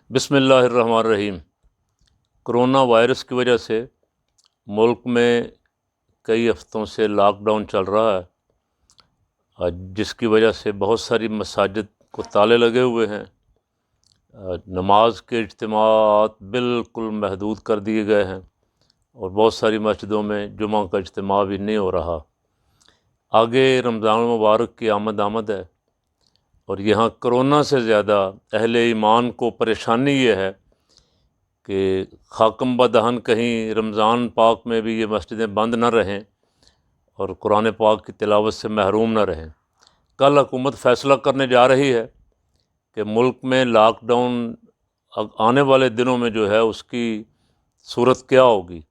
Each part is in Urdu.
بسم اللہ الرحمن الرحیم۔ کرونا وائرس کی وجہ سے ملک میں کئی ہفتوں سے لاک ڈاؤن چل رہا ہے، جس کی وجہ سے بہت ساری مساجد کو تالے لگے ہوئے ہیں۔ نماز کے اجتماعات بالکل محدود کر دیے گئے ہیں اور بہت ساری مسجدوں میں جمعہ کا اجتماع بھی نہیں ہو رہا۔ آگے رمضان المبارک کی آمد ہے اور یہاں کرونا سے زیادہ اہل ایمان کو پریشانی یہ ہے کہ خاکم بدہن کہیں رمضان پاک میں بھی یہ مسجدیں بند نہ رہیں اور قرآن پاک کی تلاوت سے محروم نہ رہیں۔ کل حکومت فیصلہ کرنے جا رہی ہے کہ ملک میں لاک ڈاؤن آنے والے دنوں میں جو ہے اس کی صورت کیا ہوگی۔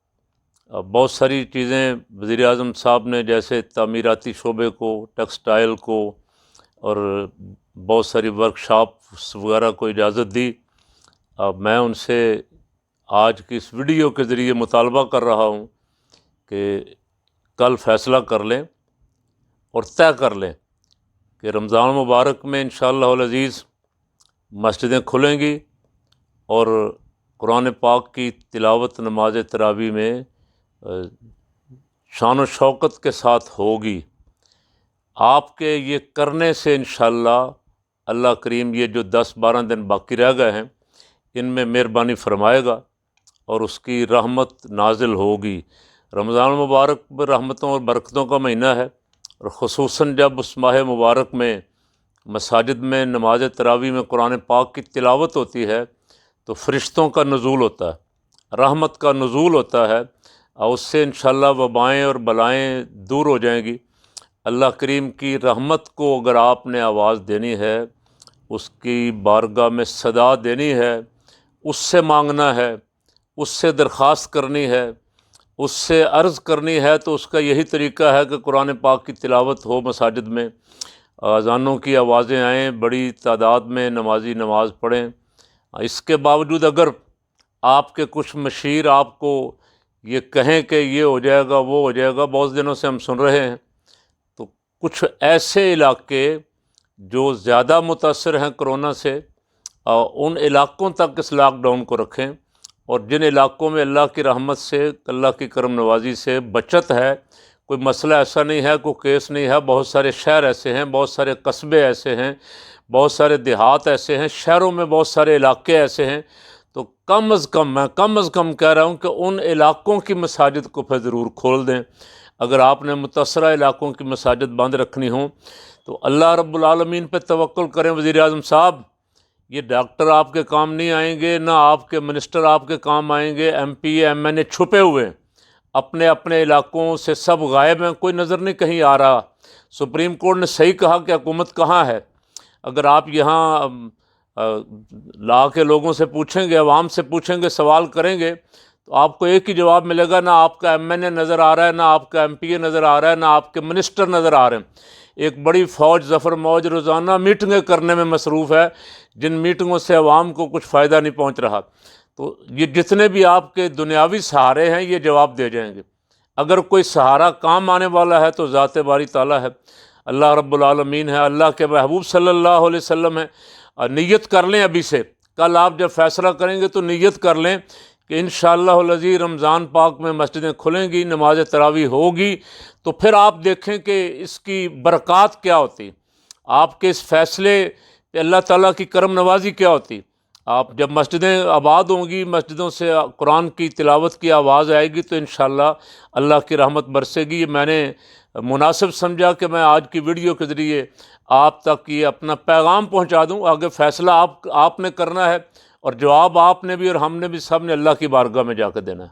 بہت ساری چیزیں وزیر اعظم صاحب نے جیسے تعمیراتی شعبے کو، ٹیکسٹائل کو اور بہت ساری ورکشاپس وغیرہ کو اجازت دی۔ میں ان سے آج کی اس ویڈیو کے ذریعے مطالبہ کر رہا ہوں کہ کل فیصلہ کر لیں اور طے کر لیں کہ رمضان مبارک میں انشاءاللہ العزیز مسجدیں کھلیں گی اور قرآن پاک کی تلاوت نماز تراویح میں شان و شوکت کے ساتھ ہوگی۔ آپ کے یہ کرنے سے انشاءاللہ اللہ کریم یہ جو 10-12 دن باقی رہ گئے ہیں ان میں مہربانی فرمائے گا اور اس کی رحمت نازل ہوگی۔ رمضان المبارک میں رحمتوں اور برکتوں کا مہینہ ہے اور خصوصاً جب اس ماہ مبارک میں مساجد میں نماز تراویح میں قرآن پاک کی تلاوت ہوتی ہے تو فرشتوں کا نزول ہوتا ہے، رحمت کا نزول ہوتا ہے اور اس سے انشاءاللہ وبائیں اور بلائیں دور ہو جائیں گی۔ اللہ کریم کی رحمت کو اگر آپ نے آواز دینی ہے، اس کی بارگاہ میں صدا دینی ہے، اس سے مانگنا ہے، اس سے درخواست کرنی ہے، اس سے عرض کرنی ہے، تو اس کا یہی طریقہ ہے کہ قرآن پاک کی تلاوت ہو مساجد میں، اذانوں کی آوازیں آئیں، بڑی تعداد میں نمازی نماز پڑھیں۔ اس کے باوجود اگر آپ کے کچھ مشیر آپ کو یہ کہیں کہ یہ ہو جائے گا وہ ہو جائے گا، بہت دنوں سے ہم سن رہے ہیں، تو کچھ ایسے علاقے جو زیادہ متاثر ہیں کرونا سے، ان علاقوں تک اس لاک ڈاؤن کو رکھیں، اور جن علاقوں میں اللہ کی رحمت سے، اللہ کی کرم نوازی سے بچت ہے، کوئی مسئلہ ایسا نہیں ہے، کوئی کیس نہیں ہے، بہت سارے شہر ایسے ہیں، بہت سارے قصبے ایسے ہیں، بہت سارے دیہات ایسے ہیں، شہروں میں بہت سارے علاقے ایسے ہیں، تو کم از کم کہہ رہا ہوں کہ ان علاقوں کی مساجد کو پھر ضرور کھول دیں۔ اگر آپ نے متاثرہ علاقوں کی مساجد بند رکھنی ہوں تو اللہ رب العالمین پہ توکل کریں۔ وزیر اعظم صاحب، یہ ڈاکٹر آپ کے کام نہیں آئیں گے، نہ آپ کے منسٹر آپ کے کام آئیں گے، ایم پی ایم این اے چھپے ہوئے ہیں، اپنے اپنے علاقوں سے سب غائب ہیں، کوئی نظر نہیں کہیں آ رہا۔ سپریم کورٹ نے صحیح کہا کہ حکومت کہاں ہے۔ اگر آپ یہاں لا کے لوگوں سے پوچھیں گے، عوام سے پوچھیں گے، سوال کریں گے، تو آپ کو ایک ہی جواب ملے گا، نہ آپ کا ایم این اے نظر آ رہا ہے، نہ آپ کا ایم پی اے نظر آ رہا ہے، نہ آپ کے منسٹر نظر آ رہے ہیں۔ ایک بڑی فوج ظفر موج روزانہ میٹنگیں کرنے میں مصروف ہے، جن میٹنگوں سے عوام کو کچھ فائدہ نہیں پہنچ رہا۔ تو یہ جتنے بھی آپ کے دنیاوی سہارے ہیں یہ جواب دے جائیں گے۔ اگر کوئی سہارا کام آنے والا ہے تو ذات باری تعالیٰ ہے، اللہ رب العالمین ہے، اللہ کے محبوب صلی اللہ علیہ وسلم ہے۔ نیت کر لیں ابھی سے، کل آپ جب فیصلہ کریں گے تو نیت کر لیں کہ انشاءاللہ العزیز رمضان پاک میں مسجدیں کھلیں گی، نماز تراویح ہوگی، تو پھر آپ دیکھیں کہ اس کی برکات کیا ہوتی، آپ کے اس فیصلے پہ اللہ تعالیٰ کی کرم نوازی کیا ہوتی۔ آپ جب مسجدیں آباد ہوں گی، مسجدوں سے قرآن کی تلاوت کی آواز آئے گی تو انشاءاللہ اللہ کی رحمت برسے گی۔ یہ میں نے مناسب سمجھا کہ میں آج کی ویڈیو کے ذریعے آپ تک یہ اپنا پیغام پہنچا دوں۔ آگے فیصلہ آپ نے کرنا ہے، اور جواب آپ نے بھی اور ہم نے بھی، سب نے اللہ کی بارگاہ میں جا کے دینا ہے۔